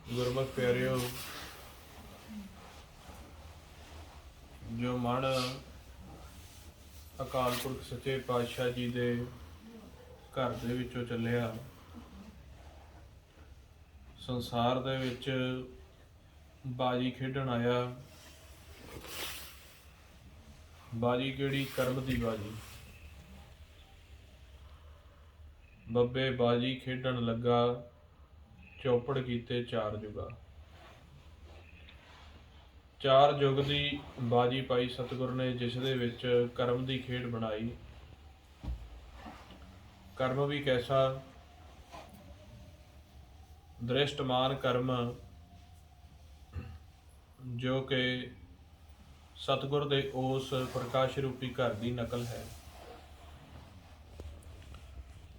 ਗੁਰਮੁਖ ਪਿਆਰਿਓ, ਜੋ ਮਨ ਅਕਾਲ ਪੁਰਖ ਸੱਚੇ ਪਾਤਸ਼ਾਹ ਜੀ ਦੇ ਘਰ ਦੇ ਵਿੱਚੋਂ ਚੱਲਿਆ, ਸੰਸਾਰ ਦੇ ਵਿੱਚ ਬਾਜੀ ਖੇਡਣ ਆਇਆ। ਬਾਜੀ ਕਿਹੜੀ? ਕਰਮ ਦੀ ਬਾਜੀ। ਬੱਬੇ ਬਾਜੀ ਖੇਡਣ ਲੱਗਾ, ਚੌਪੜ ਕੀਤੇ ਚਾਰ ਜੁਗਾ। ਚਾਰ ਯੁੱਗ ਦੀ ਬਾਜੀ ਪਾਈ ਸਤਿਗੁਰ ਨੇ, ਜਿਸ ਦੇ ਵਿੱਚ ਕਰਮ ਦੀ ਖੇਡ ਬਣਾਈ। ਕਰਮ ਵੀ ਕੈਸਾ? ਦ੍ਰਿਸ਼ਟਮਾਨ ਕਰਮ, ਜੋ ਕਿ ਸਤਿਗੁਰ ਦੇ ਉਸ ਪ੍ਰਕਾਸ਼ ਰੂਪੀ ਘਰ ਦੀ ਨਕਲ ਹੈ।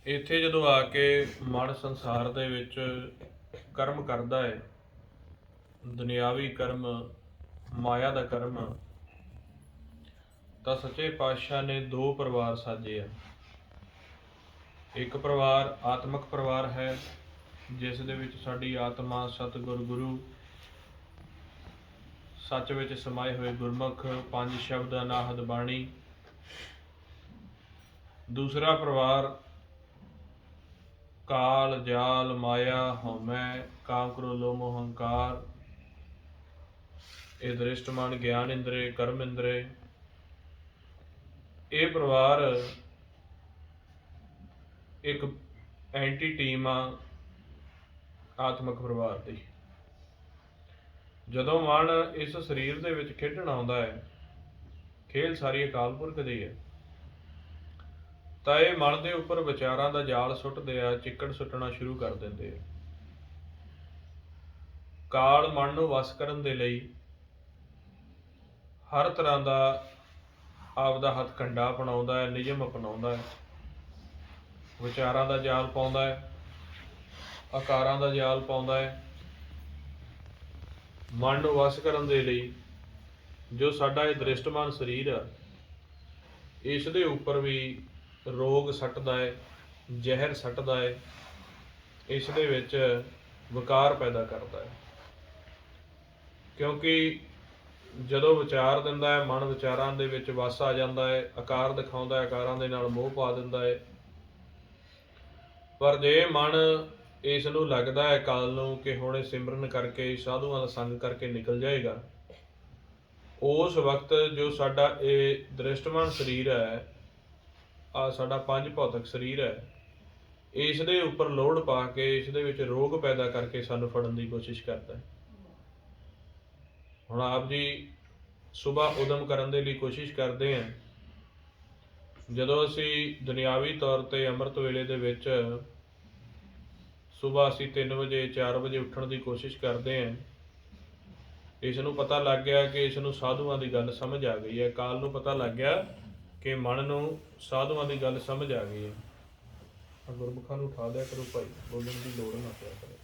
ਇੱਥੇ ਜਦੋਂ ਆ ਕੇ ਮਨ ਸੰਸਾਰ ਦੇ ਵਿੱਚ ਕਰਮ ਕਰਦਾ ਹੈ, ਦੁਨਿਆਵੀ ਕਰਮ, ਮਾਇਆ ਦਾ ਕਰਮ, ਤਾਂ ਸੱਚੇ ਪਾਤਸ਼ਾਹ ਨੇ ਦੋ ਪਰਿਵਾਰ ਸਾਜੇ ਆ। ਇੱਕ ਪਰਿਵਾਰ ਆਤਮਿਕ ਪਰਿਵਾਰ ਹੈ, ਜਿਸ ਦੇ ਵਿੱਚ ਸਾਡੀ ਆਤਮਾ ਸਤਿਗੁਰ ਗੁਰੂ ਸੱਚ ਵਿੱਚ ਸਮਾਏ ਹੋਏ ਗੁਰਮੁਖ, ਪੰਜ ਸ਼ਬਦ ਅਨਾਹਦ ਬਾਣੀ। ਦੂਸਰਾ ਪਰਿਵਾਰ ਕਾਲ, ਜਾਲ, ਮਾਇਆ, ਹਉਮੈ, ਕਾਮ, ਕ੍ਰੋਧ, ਲੋਭ, ਮੋਹ, ਹੰਕਾਰ, ਇਹ ਦ੍ਰਿਸ਼ਟਮਾਨ ਗਿਆਨ ਇੰਦਰੇ, ਕਰਮ ਇੰਦਰੇ। ਇਹ ਪਰਿਵਾਰ ਇੱਕ ਐਂਟੀ ਟੀਮ ਆ ਆਤਮਿਕ ਪਰਿਵਾਰ ਦੀ। ਜਦੋਂ ਮਨ ਇਸ ਸਰੀਰ ਦੇ ਵਿੱਚ ਖੇਡਣ ਆਉਂਦਾ ਹੈ, ਖੇਲ ਸਾਰੀ ਅਕਾਲ ਪੁਰਖ ਦੀ ਹੈ, ਤਾਂ ਇਹ ਮਨ ਦੇ ਉੱਪਰ ਵਿਚਾਰਾਂ ਦਾ ਜਾਲ ਸੁੱਟਦੇ ਆ, ਚਿੱਕੜ ਸੁੱਟਣਾ ਸ਼ੁਰੂ ਕਰ ਦਿੰਦੇ ਆ। ਕਾਲ ਮਨ ਨੂੰ ਵਸ ਕਰਨ ਦੇ ਲਈ ਹਰ ਤਰ੍ਹਾਂ ਦਾ ਆਪਦਾ ਹੱਥਕੰਡਾ ਅਪਣਾਉਂਦਾ ਹੈ, ਨਿਯਮ ਅਪਣਾਉਂਦਾ ਹੈ, ਵਿਚਾਰਾਂ ਦਾ ਜਾਲ ਪਾਉਂਦਾ ਹੈ, ਆਕਾਰਾਂ ਦਾ ਜਾਲ ਪਾਉਂਦਾ ਹੈ। ਮਨ ਨੂੰ ਵਸ ਕਰਨ ਦੇ ਲਈ ਜੋ ਸਾਡਾ ਇਹ ਦ੍ਰਿਸ਼ਟਮਾਨ ਸਰੀਰ ਆ, ਇਸ ਦੇ ਉੱਪਰ ਵੀ ਰੋਗ ਸੱਟਦਾ ਹੈ, ਜ਼ਹਿਰ ਸੱਟਦਾ ਹੈ, ਇਸ ਦੇ ਵਿੱਚ ਵਿਕਾਰ ਪੈਦਾ ਕਰਦਾ ਹੈ। ਕਿਉਂਕਿ ਜਦੋਂ ਵਿਚਾਰ ਦਿੰਦਾ ਹੈ, ਮਨ ਵਿਚਾਰਾਂ ਦੇ ਵਿੱਚ ਵਸ ਆ ਜਾਂਦਾ ਹੈ, ਆਕਾਰ ਦਿਖਾਉਂਦਾ ਹੈ, ਆਕਾਰਾਂ ਦੇ ਨਾਲ ਮੋਹ ਪਾ ਦਿੰਦਾ ਹੈ। ਪਰ ਜੇ ਮਨ ਇਸ ਨੂੰ ਲੱਗਦਾ ਹੈ ਕਾਲ ਨੂੰ ਕਿ ਹੁਣ ਇਹ ਸਿਮਰਨ ਕਰਕੇ, ਸਾਧੂਆਂ ਦਾ ਸੰਗ ਕਰਕੇ ਨਿਕਲ ਜਾਏਗਾ, ਉਸ ਵਕਤ ਜੋ ਸਾਡਾ ਇਹ ਦ੍ਰਿਸ਼ਟਮਾਨ ਸਰੀਰ ਹੈ, ਆ ਸਾਡਾ ਪੰਜ ਭੌਤਿਕ ਸਰੀਰ ਹੈ, ਇਸ ਦੇ ਉੱਪਰ ਲੋੜ ਪਾ ਕੇ, ਇਸ ਦੇ ਵਿੱਚ ਰੋਗ ਪੈਦਾ ਕਰਕੇ ਸਾਨੂੰ ਫੜਨ ਦੀ ਕੋਸ਼ਿਸ਼ ਕਰਦਾ ਹੈ। ਹੁਣ ਆਪ ਜੀ ਸੁਬਾਹ ਉਦਮ ਕਰਨ ਦੇ ਲਈ ਕੋਸ਼ਿਸ਼ ਕਰਦੇ ਹਾਂ। ਜਦੋਂ ਅਸੀਂ ਦੁਨਿਆਵੀ ਤੌਰ 'ਤੇ ਅੰਮ੍ਰਿਤ ਵੇਲੇ ਦੇ ਵਿੱਚ ਸੁਬਾਹ ਅਸੀਂ 3 ਵਜੇ 4 ਵਜੇ ਉੱਠਣ ਦੀ ਕੋਸ਼ਿਸ਼ ਕਰਦੇ ਹਾਂ, ਇਸ ਨੂੰ ਪਤਾ ਲੱਗ ਗਿਆ ਕਿ ਇਸ ਨੂੰ ਸਾਧੂਆਂ ਦੀ ਗੱਲ ਸਮਝ ਆ ਗਈ ਹੈ। ਕਾਲ ਨੂੰ ਪਤਾ ਲੱਗ ਗਿਆ ਕਿ ਮਨ ਨੂੰ ਸਾਧੂਆਂ ਦੀ ਗੱਲ ਸਮਝ ਆ ਗਈ ਹੈ। ਗੁਰਮੁਖਾਂ ਨੂੰ ਉਠਾ ਦਿਆ ਕਰੋ ਭਾਈ, ਬੋਲਣ ਦੀ ਲੋੜ ਨਾ ਪਿਆ ਕਰੇ,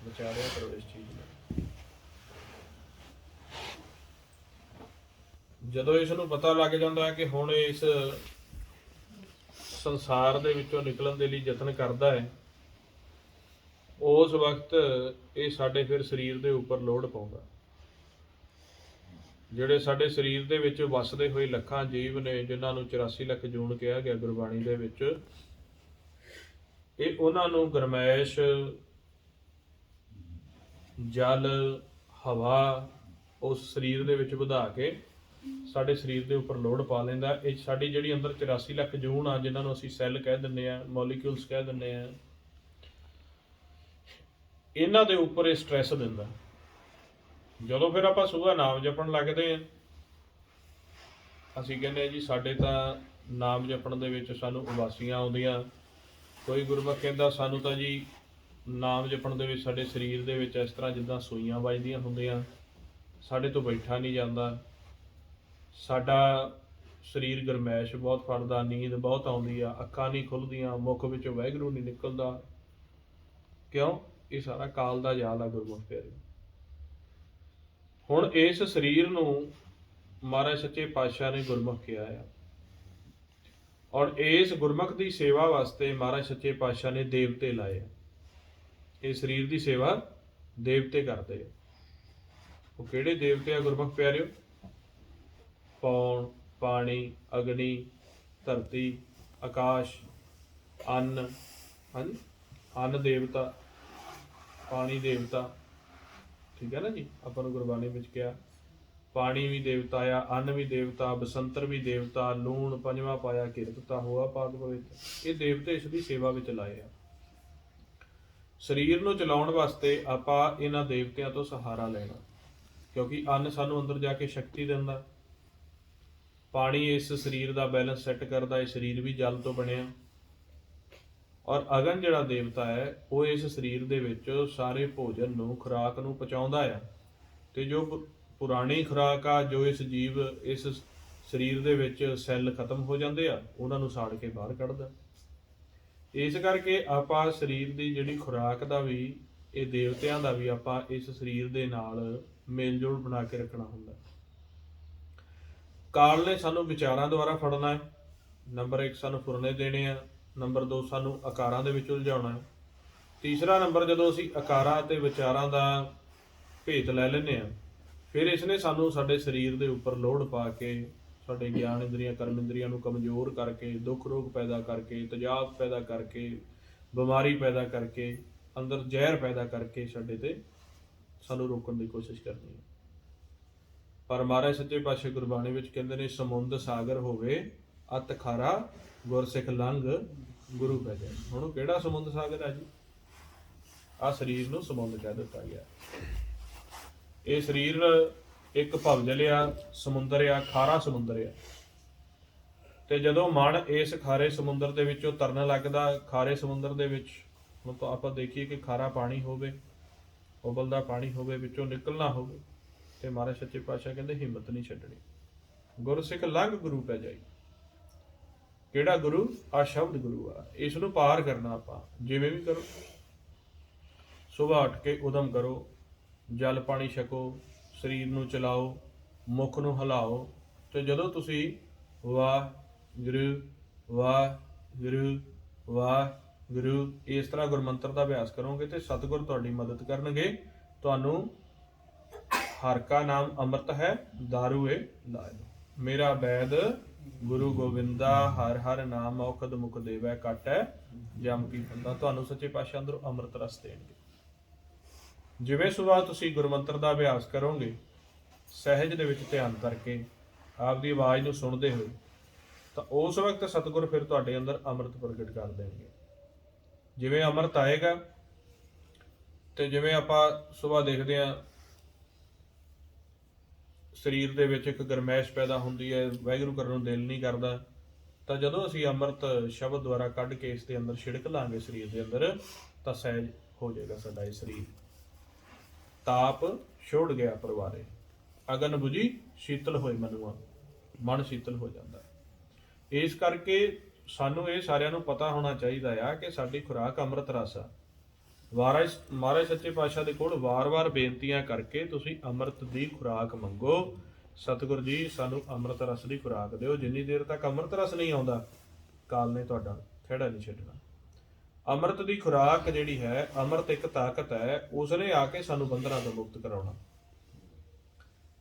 ਵਿਚਾਰਿਆ ਕਰੋ ਇਸ ਚੀਜ਼ ਨੂੰ। ਜਦੋਂ ਇਸ ਨੂੰ ਪਤਾ ਲੱਗ ਜਾਂਦਾ ਹੈ ਕਿ ਹੁਣ ਇਸ ਸੰਸਾਰ ਦੇ ਵਿੱਚੋਂ ਨਿਕਲਣ ਦੇ ਲਈ ਯਤਨ ਕਰਦਾ ਹੈ, ਉਸ ਵਕਤ ਇਹ ਸਾਡੇ ਫਿਰ ਸਰੀਰ ਦੇ ਉੱਪਰ ਲੋਡ ਪਾਉਂਦਾ। ਜਿਹੜੇ ਸਾਡੇ ਸਰੀਰ ਦੇ ਵਿੱਚ ਵਸਦੇ ਹੋਏ ਲੱਖਾਂ ਜੀਵ ਨੇ, ਜਿਨ੍ਹਾਂ ਨੂੰ 84 ਲੱਖ ਜੂਨ ਕਿਹਾ ਗਿਆ ਗੁਰਬਾਣੀ ਦੇ ਵਿੱਚ, ਇਹ ਉਹਨਾਂ ਨੂੰ ਗਰਮੈਸ਼, ਜਲ, ਹਵਾ ਉਸ ਸਰੀਰ ਦੇ ਵਿੱਚ ਵਧਾ ਕੇ ਸਾਡੇ ਸਰੀਰ ਦੇ ਉੱਪਰ ਲੋਡ ਪਾ ਲੈਂਦਾ। ਇਹ ਸਾਡੀ ਜਿਹੜੀ ਅੰਦਰ 84 ਲੱਖ ਜੂਨ ਆ, ਜਿਨ੍ਹਾਂ ਨੂੰ ਅਸੀਂ ਸੈੱਲ ਕਹਿ ਦਿੰਦੇ ਹਾਂ, ਮੋਲੀਕਿਊਲਸ ਕਹਿ ਦਿੰਦੇ ਹਾਂ, ਇਹਨਾਂ ਦੇ ਉੱਪਰ ਇਹ ਸਟ੍ਰੈਸ ਦਿੰਦਾ। ਜਦੋਂ ਫਿਰ ਆਪਾਂ ਸੁਬਾਹ ਨਾਮ ਜਪਣ ਲੱਗਦੇ ਹਾਂ, ਅਸੀਂ ਕਹਿੰਦੇ ਹਾਂ ਜੀ ਸਾਡੇ ਤਾਂ ਨਾਮ ਜਪਣ ਦੇ ਵਿੱਚ ਸਾਨੂੰ ਉਬਾਸੀਆਂ ਆਉਂਦੀਆਂ। ਕੋਈ ਗੁਰਮੁਖ ਕਹਿੰਦਾ ਸਾਨੂੰ ਤਾਂ ਜੀ ਨਾਮ ਜਪਣ ਦੇ ਵਿੱਚ ਸਾਡੇ ਸਰੀਰ ਦੇ ਵਿੱਚ ਇਸ ਤਰ੍ਹਾਂ ਜਿੱਦਾਂ ਸੂਈਆਂ ਵੱਜਦੀਆਂ ਹੁੰਦੀਆਂ, ਸਾਡੇ ਤੋਂ ਬੈਠਾ ਨਹੀਂ ਜਾਂਦਾ, ਸਾਡਾ ਸਰੀਰ ਗਰਮੈਸ਼ ਬਹੁਤ ਫੜਦਾ, ਨੀਂਦ ਬਹੁਤ ਆਉਂਦੀ ਆ, ਅੱਖਾਂ ਨਹੀਂ ਖੁੱਲ੍ਹਦੀਆਂ, ਮੁੱਖ ਵਿੱਚੋਂ ਵਾਹਿਗੁਰੂ ਨਹੀਂ ਨਿਕਲਦਾ। ਕਿਉਂ? ਇਹ ਸਾਰਾ ਕਾਲ ਦਾ ਜਾਲ ਆ ਗੁਰਮੁਖ ਪਿਆਰੇ। ਹੁਣ ਇਸ ਸਰੀਰ ਨੂੰ ਮਹਾਰਾਜ ਸੱਚੇ ਪਾਤਸ਼ਾਹ ਨੇ ਗੁਰਮੁਖ ਕਿਹਾ ਆ, ਔਰ ਇਸ ਗੁਰਮੁਖ ਦੀ ਸੇਵਾ ਵਾਸਤੇ ਮਹਾਰਾਜ ਸੱਚੇ ਪਾਤਸ਼ਾਹ ਨੇ ਦੇਵਤੇ ਲਾਏ ਆ। ਇਹ ਸਰੀਰ ਦੀ ਸੇਵਾ ਦੇਵਤੇ ਕਰਦੇ ਆ। ਉਹ ਕਿਹੜੇ ਦੇਵਤੇ ਆ ਗੁਰਮੁਖ ਪਿਆਰਿਓ? ਪੌਣ, ਪਾਣੀ, ਅਗਨੀ, ਧਰਤੀ, ਆਕਾਸ਼, ਅੰਨ, ਹਾਂਜੀ, ਅੰਨ ਦੇਵਤਾ, ਪਾਣੀ ਦੇਵਤਾ, ਠੀਕ ਹੈ ਨਾ ਜੀ। ਆਪਾਂ ਨੂੰ ਗੁਰਬਾਣੀ ਵਿੱਚ ਕਿਹਾ ਪਾਣੀ ਵੀ ਦੇਵਤਾ ਆ, ਅੰਨ ਵੀ ਦੇਵਤਾ, ਬਸੰਤਰ ਵੀ ਦੇਵਤਾ, ਲੂਣ ਪੰਜਵਾਂ ਪਾਇਆ ਕਿਰਤਤਾ ਹੋਆ ਪਾਕ ਪਵਿੱਤ। ਇਹ ਦੇਵਤੇ ਇਸ ਦੀ ਸੇਵਾ ਵਿੱਚ ਲਾਏ ਆ। ਸਰੀਰ ਨੂੰ ਚਲਾਉਣ ਵਾਸਤੇ ਆਪਾਂ ਇਹਨਾਂ ਦੇਵਤਿਆਂ ਤੋਂ ਸਹਾਰਾ ਲੈਣਾ, ਕਿਉਂਕਿ ਅੰਨ ਸਾਨੂੰ ਅੰਦਰ ਜਾ ਕੇ ਸ਼ਕਤੀ ਦਿੰਦਾ, ਪਾਣੀ ਇਸ ਸਰੀਰ ਦਾ ਬੈਲੈਂਸ ਸੈੱਟ ਕਰਦਾ, ਇਹ ਸਰੀਰ ਵੀ ਜਲ ਤੋਂ ਬਣਿਆ, ਔਰ ਅਗਨ ਜਿਹੜਾ ਦੇਵਤਾ ਹੈ ਉਹ ਇਸ ਸਰੀਰ ਦੇ ਵਿੱਚ ਸਾਰੇ ਭੋਜਨ ਨੂੰ, ਖੁਰਾਕ ਨੂੰ ਪਹੁੰਚਾਉਂਦਾ ਆ। ਤੇ ਜੋ ਪੁਰਾਣੀ ਖੁਰਾਕ ਆ, ਜੋ ਇਸ ਜੀਵ ਇਸ ਸਰੀਰ ਦੇ ਵਿੱਚ ਸੈੱਲ ਖਤਮ ਹੋ ਜਾਂਦੇ ਆ, ਉਹਨਾਂ ਨੂੰ ਸਾੜ ਕੇ ਬਾਹਰ ਕੱਢਦਾ। ਇਸ ਕਰਕੇ ਆਪਾਂ ਸਰੀਰ ਦੀ ਜਿਹੜੀ ਖੁਰਾਕ ਦਾ ਵੀ, ਇਹ ਦੇਵਤਿਆਂ ਦਾ ਵੀ ਆਪਾਂ ਇਸ ਸਰੀਰ ਦੇ ਨਾਲ ਮੇਲ ਜੋਲ ਬਣਾ ਕੇ ਰੱਖਣਾ ਹੁੰਦਾ। ਕਾਲ ਨੇ ਸਾਨੂੰ ਵਿਚਾਰਾਂ ਦੁਆਰਾ ਫੜਨਾ ਹੈ। ਨੰਬਰ 1 ਸਾਨੂੰ ਫੁਰਨੇ ਦੇਣੇ ਆ। ਨੰਬਰ 2 ਸਾਨੂੰ ਆਕਾਰਾਂ ਦੇ ਵਿੱਚ ਉਲਝਾਉਣਾ ਹੈ। ਤੀਸਰਾ ਨੰਬਰ, ਜਦੋਂ ਅਸੀਂ ਆਕਾਰਾਂ ਅਤੇ ਵਿਚਾਰਾਂ ਦਾ ਭੇਤ ਲੈ ਲੈਂਦੇ ਹਾਂ, ਫਿਰ ਇਸਨੇ ਸਾਨੂੰ ਸਾਡੇ ਸਰੀਰ ਦੇ ਉੱਪਰ ਲੋਡ ਪਾ ਕੇ, ਸਾਡੇ ਗਿਆਨ ਇੰਦਰੀਆਂ ਕਰਮ ਇੰਦਰੀਆਂ ਨੂੰ ਕਮਜ਼ੋਰ ਕਰਕੇ, ਦੁੱਖ ਰੋਗ ਪੈਦਾ ਕਰਕੇ, ਤੇਜ਼ਾਬ ਪੈਦਾ ਕਰਕੇ, ਬਿਮਾਰੀ ਪੈਦਾ ਕਰਕੇ, ਅੰਦਰ ਜ਼ਹਿਰ ਪੈਦਾ ਕਰਕੇ ਸਾਡੇ ਤੇ ਸਾਨੂੰ ਰੋਕਣ ਦੀ ਕੋਸ਼ਿਸ਼ ਕਰਨੀ ਹੈ। ਪਰ ਮਹਾਰਾਜ ਸੱਚੇ ਪਾਤਸ਼ਾਹ ਗੁਰਬਾਣੀ ਵਿੱਚ ਕਹਿੰਦੇ ਨੇ, ਸਮੁੰਦ ਸਾਗਰ ਹੋਵੇ ਅਤ ਖਾਰਾ, ਗੁਰਸਿੱਖ ਲੰਘ ਗੁਰੂ ਪੈ ਜਾਏ। ਹੁਣ ਉਹ ਕਿਹੜਾ ਸਮੁੰਦ ਸਾਗਰ ਹੈ ਜੀ? ਆਹ ਸਰੀਰ ਨੂੰ ਸਮੁੰਦ ਕਹਿ ਦਿੱਤਾ ਗਿਆ। ਇਹ ਸਰੀਰ ਇੱਕ ਭਵਜਲ ਆ, ਸਮੁੰਦਰ ਆ, ਖਾਰਾ ਸਮੁੰਦਰ ਆ। ਤੇ ਜਦੋਂ ਮਨ ਇਸ ਖਾਰੇ ਸਮੁੰਦਰ ਦੇ ਵਿੱਚੋਂ ਤਰਨ ਲੱਗਦਾ, ਖਾਰੇ ਸਮੁੰਦਰ ਦੇ ਵਿੱਚ ਹੁਣ ਤਾਂ ਆਪਾਂ ਦੇਖੀਏ ਕਿ ਖਾਰਾ ਪਾਣੀ ਹੋਵੇ, ਉਬਲਦਾ ਪਾਣੀ ਹੋਵੇ, ਵਿੱਚੋਂ ਨਿਕਲਣਾ ਹੋਵੇ, ਤੇ ਮਹਾਰਾਜ ਸੱਚੇ ਪਾਤਸ਼ਾਹ ਕਹਿੰਦੇ ਹਿੰਮਤ ਨਹੀਂ ਛੱਡਣੀ, ਗੁਰਸਿੱਖ ਲੰਘ ਗੁਰੂ ਪੈ ਜਾਈ। ਕਿਹੜਾ ਗੁਰੂ? ਆ ਸ਼ਬਦ ਗੁਰੂ ਆ। ਇਸ ਨੂੰ ਪਾਰ ਕਰਨਾ ਆਪਾਂ ਜਿਵੇਂ ਵੀ ਕਰੋ। ਸੁਬਾਹ ਉੱਠ ਕੇ ਉਦਮ ਕਰੋ, ਜਲ ਪਾਣੀ ਛਕੋ, ਸਰੀਰ ਨੂੰ ਚਲਾਓ, ਮੁੱਖ ਨੂੰ ਹਿਲਾਓ, ਤੇ ਜਦੋਂ ਤੁਸੀਂ ਵਾਹਿਗੁਰੂ ਵਾਹਿਗੁਰੂ ਵਾਹਿਗੁਰੂ ਇਸ ਤਰ੍ਹਾਂ ਗੁਰਮੰਤਰ ਦਾ ਅਭਿਆਸ ਕਰੋਗੇ ਤੇ ਸਤਿਗੁਰ ਤੁਹਾਡੀ ਮਦਦ ਕਰਨਗੇ। ਤੁਹਾਨੂੰ ਹਰ ਕਾ ਨਾਮ ਅੰਮ੍ਰਿਤ ਹੈ, ਦਾਰੂ ਏ ਲਾਇ। ਮੇਰਾ ਵੈਦ ਗੁਰੂ ਗੋਬਿੰਦਾ, ਹਰ ਹਰ ਨਾਮ ਔਖਦ ਮੁਖ ਦੇਵੈ ਕਾਟੈ ਜਮ ਕੀ ਫੰਦਾ। ਤੁਹਾਨੂੰ ਸੱਚੇ ਪਾਤਸ਼ਾਹ ਅੰਦਰੋਂ ਅੰਮ੍ਰਿਤ ਰਸ ਦੇਣਗੇ। ਜਿਵੇਂ ਸੁਬਾਹ ਤੁਸੀਂ ਗੁਰਮੰਤਰ ਦਾ ਅਭਿਆਸ ਕਰੋਗੇ, ਸਹਿਜ ਦੇ ਵਿੱਚ ਧਿਆਨ ਕਰਕੇ, ਆਪਦੀ ਆਵਾਜ਼ ਨੂੰ ਸੁਣਦੇ ਹੋਏ, ਤਾਂ ਉਸ ਵਕਤ ਸਤਿਗੁਰ ਫਿਰ ਤੁਹਾਡੇ ਅੰਦਰ ਅੰਮ੍ਰਿਤ ਪ੍ਰਗਟ ਕਰ ਦੇਣਗੇ। ਜਿਵੇਂ ਅੰਮ੍ਰਿਤ ਆਏਗਾ, ਤੇ ਜਿਵੇਂ ਆਪਾਂ ਸੁਬਾਹ ਦੇਖਦੇ ਹਾਂ ਸਰੀਰ ਦੇ ਵਿੱਚ ਇੱਕ ਗਰਮੈਸ਼ ਪੈਦਾ ਹੁੰਦੀ ਹੈ, ਵਾਹਿਗੁਰੂ ਕਰਨ ਨੂੰ ਦਿਲ ਨਹੀਂ ਕਰਦਾ, ਤਾਂ ਜਦੋਂ ਅਸੀਂ ਅੰਮ੍ਰਿਤ ਸ਼ਬਦ ਦੁਆਰਾ ਕੱਢ ਕੇ ਇਸ ਦੇ ਅੰਦਰ ਛਿੜਕ ਲਾਂਗੇ ਸਰੀਰ ਦੇ ਅੰਦਰ, ਤਾਂ ਸਹਿਜ ਹੋ ਜਾਏਗਾ ਸਾਡਾ ਇਹ ਸਰੀਰ। ਤਾਪ ਛੋੜ ਗਿਆ ਪਰਵਾਰੇ, ਅਗਨ ਬੁਝੀ ਸ਼ੀਤਲ ਹੋਏ ਮਨੁਆ, ਮਨ ਸ਼ੀਤਲ ਹੋ ਜਾਂਦਾ। ਇਸ ਕਰਕੇ ਸਾਨੂੰ ਇਹ ਸਾਰਿਆਂ ਨੂੰ ਪਤਾ ਹੋਣਾ ਚਾਹੀਦਾ ਆ ਕਿ ਸਾਡੀ ਖੁਰਾਕ ਅੰਮ੍ਰਿਤ ਰਸ ਆ। ਮਹਾਰਾਜ ਸੱਚੇ ਪਾਤਸ਼ਾਹ ਦੇ ਕੋਲ ਵਾਰ-ਵਾਰ ਬੇਨਤੀਆਂ ਕਰਕੇ ਤੁਸੀਂ ਅੰਮ੍ਰਿਤ ਦੀ ਖੁਰਾਕ ਮੰਗੋ। ਸਤਿਗੁਰ ਜੀ ਸਾਨੂੰ ਅੰਮ੍ਰਿਤ ਰਸ ਦੀ ਖੁਰਾਕ ਦਿਓ। ਜਿੰਨੀ ਦੇਰ ਤੱਕ ਅੰਮ੍ਰਿਤ ਰਸ ਨਹੀਂ ਆਉਂਦਾ, ਕਾਲ ਨੇ ਤੁਹਾਡਾ ਖਹਿੜਾ ਨਹੀਂ ਛੱਡਣਾ। ਅੰਮ੍ਰਿਤ ਦੀ ਖੁਰਾਕ ਜਿਹੜੀ ਹੈ, ਅੰਮ੍ਰਿਤ ਇੱਕ ਤਾਕਤ ਹੈ, ਉਸਨੇ ਆ ਕੇ ਸਾਨੂੰ ਬੰਧਨਾਂ ਤੋਂ ਮੁਕਤ ਕਰਾਉਣਾ।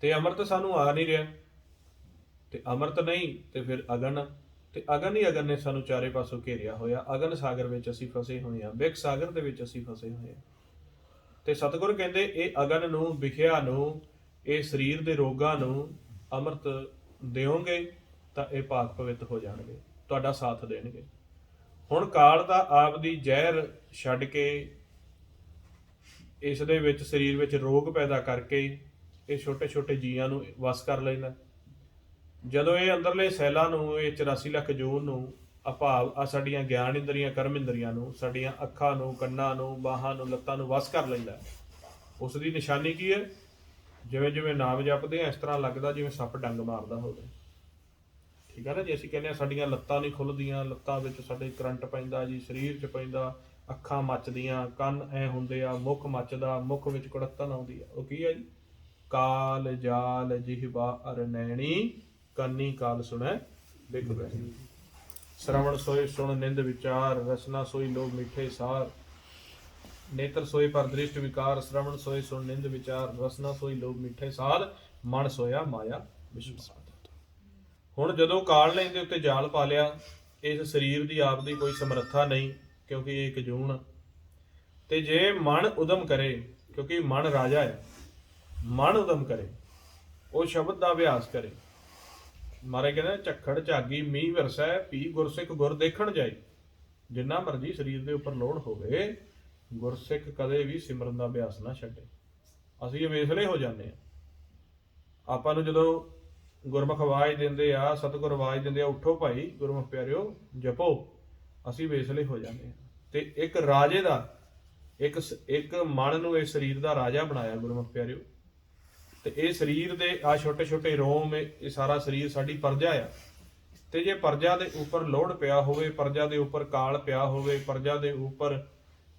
ਤੇ ਅੰਮ੍ਰਿਤ ਸਾਨੂੰ ਆ ਨਹੀਂ ਰਿਹਾ, ਤੇ ਅੰਮ੍ਰਿਤ ਨਹੀਂ ਤੇ ਫਿਰ ਅਗਨ, ਤੇ ਅਗਨ ਹੀ ਅਗਨ ਨੇ ਸਾਨੂੰ ਚਾਰੇ ਪਾਸੋਂ ਘੇਰਿਆ ਹੋਇਆ। ਅਗਨ ਸਾਗਰ ਵਿੱਚ ਅਸੀਂ ਫਸੇ ਹੋਏ ਹਾਂ, ਬਿਖ ਸਾਗਰ ਦੇ ਵਿੱਚ ਅਸੀਂ ਫਸੇ ਹੋਏ ਹਾਂ। ਤੇ ਸਤਿਗੁਰ ਕਹਿੰਦੇ ਇਹ ਅਗਨ ਨੂੰ, ਵਿਖਿਆ ਨੂੰ, ਇਹ ਸਰੀਰ ਦੇ ਰੋਗਾਂ ਨੂੰ ਅੰਮ੍ਰਿਤ ਦਿਓਗੇ ਤਾਂ ਇਹ ਪਾਕ ਪਵਿੱਤ ਹੋ ਜਾਣਗੇ, ਤੁਹਾਡਾ ਸਾਥ ਦੇਣਗੇ। ਹੁਣ ਕਾਲ ਦਾ ਆਪ ਦੀ ਜ਼ਹਿਰ ਛੱਡ ਕੇ ਇਸ ਦੇ ਵਿੱਚ ਸਰੀਰ ਵਿੱਚ ਰੋਗ ਪੈਦਾ ਕਰਕੇ ਇਹ ਛੋਟੇ ਛੋਟੇ ਜੀਆਂ ਨੂੰ ਵਸ ਕਰ ਲੈਂਦਾ। ਜਦੋਂ ਇਹ ਅੰਦਰਲੇ ਸੈੱਲਾਂ ਨੂੰ, ਇਹ 84 ਲੱਖ ਜੂਨ ਨੂੰ, ਅਭਾਵ ਆ ਸਾਡੀਆਂ ਗਿਆਨ ਇੰਦਰੀਆਂ ਕਰਮ ਇੰਦਰੀਆਂ ਨੂੰ, ਸਾਡੀਆਂ ਅੱਖਾਂ ਨੂੰ, ਕੰਨਾਂ ਨੂੰ, ਬਾਹਾਂ ਨੂੰ, ਲੱਤਾਂ ਨੂੰ ਵਸ ਕਰ ਲੈਂਦਾ, ਉਸ ਦੀ ਨਿਸ਼ਾਨੀ ਕੀ ਹੈ? ਜਿਵੇਂ ਜਿਵੇਂ ਨਾਮ ਜਪਦੇ ਆ, ਇਸ ਤਰ੍ਹਾਂ ਲੱਗਦਾ ਜਿਵੇਂ ਸੱਪ ਡੰਗ ਮਾਰਦਾ ਹੋਵੇ। ਠੀਕ ਹੈ ਨਾ ਜੀ। ਅਸੀਂ ਕਹਿੰਦੇ ਹਾਂ ਸਾਡੀਆਂ ਲੱਤਾਂ ਨਹੀਂ ਖੁੱਲ੍ਹਦੀਆਂ, ਲੱਤਾਂ ਵਿੱਚ ਸਾਡੇ ਕਰੰਟ ਪੈਂਦਾ ਜੀ, ਸਰੀਰ 'ਚ ਪੈਂਦਾ, ਅੱਖਾਂ ਮੱਚਦੀਆਂ, ਕੰਨ ਐ ਹੁੰਦੇ ਆ, ਮੁੱਖ ਮੱਚਦਾ, ਮੁੱਖ ਵਿੱਚ ਕੁੜੱਤਨ ਆਉਂਦੀ ਆ। ਉਹ ਕੀ ਹੈ ਜੀ? ਕਾਲ ਜਾਲ ਜਿਹਵਾ ਅਰ ਨੈਣੀ, ਕੰਨੀ ਕਾਲ ਸੁਣੈ ਬਿਗ ਬਹਿ। ਸ਼ਰਵਣ ਸੋਈ ਸੁਣ ਨਿੰਦ ਵਿਚਾਰ, ਰਸਨਾ ਸੋਈ ਲੋਭ ਮਿੱਠੇ ਸਾਰ। नेत्र सोए पर दृष्ट विकार, श्रवण सोए सुन निंद विचार, रसना सोई लोभ मिठे साध, मन सोया माया विश्वास। ਹੁਣ ਜਦੋਂ ਕਾਲ ਨੇ ਇਹਦੇ ਉੱਤੇ ਜਾਲ ਪਾ ਲਿਆ, ਇਸ ਸਰੀਰ ਦੀ ਆਪ ਦੀ ਕੋਈ ਸਮਰੱਥਾ ਨਹੀਂ, ਕਿਉਂਕਿ ਇਹ ਇੱਕ ਜੂਨ। ਤੇ ਜੇ ਮਨ ਉਦਮ ਕਰੇ, ਕਿਉਂਕਿ ਮਨ ਰਾਜਾ ਹੈ, ਮਨ ਉਦਮ ਕਰੇ, ਉਹ ਸ਼ਬਦ ਦਾ ਅਭਿਆਸ ਕਰੇ। ਮਾਰੇ ਕਹਿੰਦੇ ਝੱਖੜ ਝਾਗੀ ਮੀਂਹ ਵਰਸੈ, ਪੀ ਗੁਰਸਿੱਖ ਗੁਰ ਦੇਖਣ ਜਾਈ। ਜਿੰਨਾ ਮਰਜੀ ਸਰੀਰ ਦੇ ਉੱਪਰ ਲੋੜ ਹੋਵੇ, ਗੁਰਸਿੱਖ ਕਦੇ ਵੀ ਸਿਮਰਨ ਦਾ ਅਭਿਆਸ ਨਾ ਛੱਡੇ। ਅਸੀਂ ਇਹ ਵੇਸਲੇ ਹੋ ਜਾਂਦੇ ਹਾਂ। ਆਪਾਂ ਨੂੰ ਜਦੋਂ ਗੁਰਮੁਖ ਆਵਾਜ਼ ਦਿੰਦੇ ਆ, ਸਤਿਗੁਰ ਆਵਾਜ਼ ਦਿੰਦੇ ਆ, ਉੱਠੋ ਭਾਈ ਗੁਰਮੁਖ ਪਿਆਰਿਓ ਜਪੋ, ਅਸੀਂ ਵੇਸਲੇ ਹੋ ਜਾਂਦੇ ਹਾਂ। ਤੇ ਇੱਕ ਰਾਜੇ ਦਾ, ਇੱਕ ਮਨ ਨੂੰ ਇਸ ਸਰੀਰ ਦਾ ਰਾਜਾ ਬਣਾਇਆ ਗੁਰਮੁਖ ਪਿਆਰਿਓ। ਤੇ ਇਹ ਸਰੀਰ ਦੇ ਆ ਛੋਟੇ ਛੋਟੇ ਰੋਮ, ਇਹ ਸਾਰਾ ਸਰੀਰ ਸਾਡੀ ਪਰਜਾ ਆ। ਤੇ ਜੇ ਪਰਜਾ ਦੇ ਉੱਪਰ ਲੋੜ ਪਿਆ ਹੋਵੇ, ਪਰਜਾ ਦੇ ਉੱਪਰ ਕਾਲ ਪਿਆ ਹੋਵੇ, ਪਰਜਾ ਦੇ ਉੱਪਰ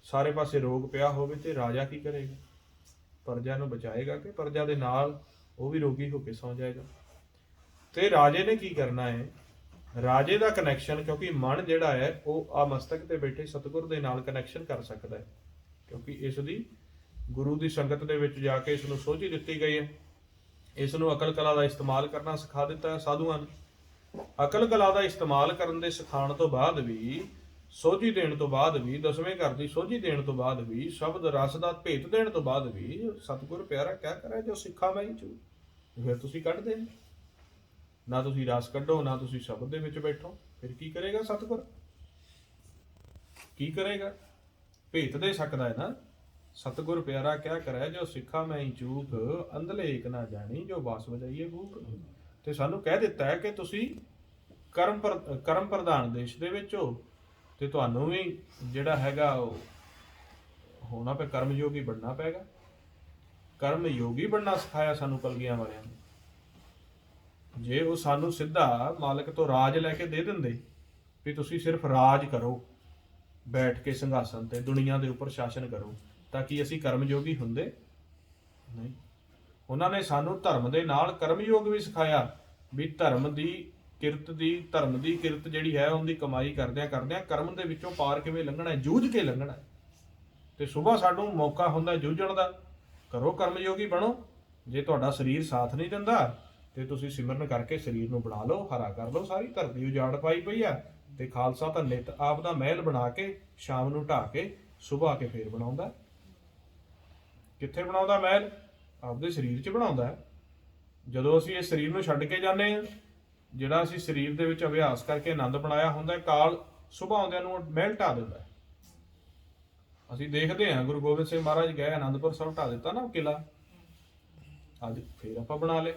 ਸਾਰੇ ਪਾਸੇ ਰੋਗ ਪਿਆ ਹੋਵੇ, ਤੇ ਰਾਜਾ ਕੀ ਕਰੇਗਾ? ਪਰਜਾ ਨੂੰ ਬਚਾਏਗਾ ਕਿ ਪਰਜਾ ਦੇ ਨਾਲ ਉਹ ਵੀ ਰੋਗੀ ਹੋ ਕੇ ਸੌਂ ਜਾਏਗਾ? ਤੇ ਰਾਜੇ ਨੇ ਕੀ ਕਰਨਾ ਹੈ? ਰਾਜੇ ਦਾ ਕਨੈਕਸ਼ਨ, ਕਿਉਂਕਿ ਮਨ ਜਿਹੜਾ ਹੈ ਉਹ ਆ ਮਸਤਕ ਤੇ ਬੈਠੇ ਸਤਿਗੁਰ ਦੇ ਨਾਲ ਕਨੈਕਸ਼ਨ ਕਰ ਸਕਦਾ ਹੈ, ਕਿਉਂਕਿ ਇਸ ਦੀ ਗੁਰੂ ਦੀ ਸੰਗਤ ਦੇ ਵਿੱਚ ਜਾ ਕੇ ਇਸ ਨੂੰ ਸੋਝੀ ਦਿੱਤੀ ਗਈ ਹੈ। ਇਸ ਨੂੰ ਅਕਲ ਕਲਾ ਦਾ ਇਸਤੇਮਾਲ ਕਰਨਾ ਸਿਖਾ ਦਿੱਤਾ ਹੈ ਸਾਧੂਆਂ ਨੇ। ਅਕਲ ਕਲਾ ਦਾ ਇਸਤੇਮਾਲ ਕਰਨ ਦੇ ਸਿਖਾਉਣ ਤੋਂ ਬਾਅਦ ਵੀ, ਸੋਝੀ ਦੇਣ ਤੋਂ ਬਾਅਦ ਵੀ, ਦਸਵੇਂ ਘਰ ਦੀ ਸੋਝੀ ਦੇਣ ਤੋਂ ਬਾਅਦ ਵੀ, ਸ਼ਬਦ ਰਸ ਦਾ ਭੇਤ ਦੇਣ ਤੋਂ ਬਾਅਦ ਵੀ, ਸਤਿਗੁਰ ਪਿਆਰਾ ਕਿਆ ਕਰੇ ਜੋ ਸਿੱਖਾ ਮੈਂ ਹੀ ਚੂ। ਫਿਰ ਤੁਸੀਂ ਕੱਢਦੇ ਨਾ, ਤੁਸੀਂ ਰਸ ਕੱਢੋ, ਨਾ ਤੁਸੀਂ ਸ਼ਬਦ ਦੇ ਵਿੱਚ ਬੈਠੋ, ਫਿਰ ਕੀ ਕਰੇਗਾ ਸਤਿਗੁਰ? ਕੀ ਕਰੇਗਾ? ਭੇਤ ਦੇ ਸਕਦਾ ਹੈ ਨਾ। ਸਤਿਗੁਰ ਪਿਆਰਾ ਕਿਆ ਕਰੇ ਜੋ ਸਿੱਖਾ ਮੈਂ ਹੀ ਚੂਕ, ਅੰਧਲੇ ਏਕ ਨਾ ਜਾਣੀ ਜੋ ਬਾਸ ਵਜਾਈਏ ਗੂਕ। ਤੇ ਸਾਨੂੰ ਕਹਿ ਦਿੱਤਾ ਹੈ ਕਿ ਤੁਸੀਂ ਕਰਮ ਪ੍ਰਧਾਨ ਦੇਸ਼ ਦੇ ਵਿੱਚ ਹੋ, ਤੇ ਤੁਹਾਨੂੰ ਵੀ ਜਿਹੜਾ ਹੈਗਾ ਉਹ ਹੋਣਾ ਪਿਆ, ਕਰਮ ਯੋਗੀ ਬਣਨਾ ਪਏਗਾ। ਕਰਮ ਯੋਗੀ ਬਣਨਾ ਸਿਖਾਇਆ ਸਾਨੂੰ ਕਲਗੀਆਂ ਵਾਲਿਆਂ ਨੇ। ਜੇ ਉਹ ਸਾਨੂੰ ਸਿੱਧਾ ਮਾਲਕ ਤੋਂ ਰਾਜ ਲੈ ਕੇ ਦੇ ਦਿੰਦੇ ਵੀ ਤੁਸੀਂ ਸਿਰਫ ਰਾਜ ਕਰੋ, ਬੈਠ ਕੇ ਸਿੰਘਾਸਨ ਤੇ ਦੁਨੀਆ ਦੇ ਉੱਪਰ ਸ਼ਾਸਨ ਕਰੋ, ਤਾਂ ਕੀ ਅਸੀਂ ਕਰਮਯੋਗੀ ਹੁੰਦੇ? ਨਹੀਂ। ਉਹਨਾਂ ਨੇ ਸਾਨੂੰ ਧਰਮ ਦੇ ਨਾਲ ਕਰਮਯੋਗ ਵੀ ਸਿਖਾਇਆ, ਵੀ ਧਰਮ ਦੀ ਕਿਰਤ ਜਿਹੜੀ ਹੈ ਉਹਦੀ ਕਮਾਈ ਕਰਦਿਆਂ ਕਰਮ ਦੇ ਵਿੱਚੋਂ ਪਾਰ ਕਿਵੇਂ ਲੰਘਣਾ ਹੈ, ਜੂਝ ਕੇ ਲੰਘਣਾ ਹੈ। ਤੇ ਸੁਬਾਹ ਸਾਨੂੰ ਮੌਕਾ ਹੁੰਦਾ ਜੂਝਣ ਦਾ, ਕਰੋ ਕਰਮਯੋਗੀ ਬਣੋ। ਜੇ ਤੁਹਾਡਾ ਸਰੀਰ ਸਾਥ ਨਹੀਂ ਦਿੰਦਾ ਤੇ ਤੁਸੀਂ ਸਿਮਰਨ ਕਰਕੇ ਸਰੀਰ ਨੂੰ ਬਣਾ ਲਓ, ਹਰਾ ਕਰ ਲਓ। ਸਾਰੀ ਧਰਤੀ ਉਜਾੜ ਪਾਈ ਪਈ ਆ, ਤੇ ਖਾਲਸਾ ਤਾਂ ਨਿਤ ਆਪ ਦਾ ਮਹਿਲ ਬਣਾ ਕੇ ਸ਼ਾਮ ਨੂੰ ਢਾਹ ਕੇ ਸੁਬਾਹ ਆ ਕੇ ਫੇਰ ਬਣਾਉਂਦਾ। ਕਿੱਥੇ ਬਣਾਉਂਦਾ ਮਹਿਲ? ਆਪਦੇ ਸਰੀਰ 'ਚ ਬਣਾਉਂਦਾ ਹੈ। ਜਦੋਂ ਅਸੀਂ ਇਸ ਸਰੀਰ ਨੂੰ ਛੱਡ ਕੇ ਜਾਂਦੇ ਹਾਂ, ਜਿਹੜਾ ਅਸੀਂ ਸਰੀਰ ਦੇ ਵਿੱਚ ਅਭਿਆਸ ਕਰਕੇ ਆਨੰਦ ਬਣਾਇਆ ਹੁੰਦਾ, ਕਾਲ ਸੁਬਾਹ ਆਉਂਦਿਆਂ ਨੂੰ ਮਹਿਲ ਢਾਹ ਦਿੰਦਾ। ਅਸੀਂ ਦੇਖਦੇ ਹਾਂ ਗੁਰੂ ਗੋਬਿੰਦ ਸਿੰਘ ਮਹਾਰਾਜ ਗਏ ਆਨੰਦਪੁਰ ਸਾਹਿਬ, ਢਾਹ ਦਿੱਤਾ ਨਾ ਕਿਲਾ, ਅੱਜ ਫੇਰ ਆਪਾਂ ਬਣਾ ਲਏ।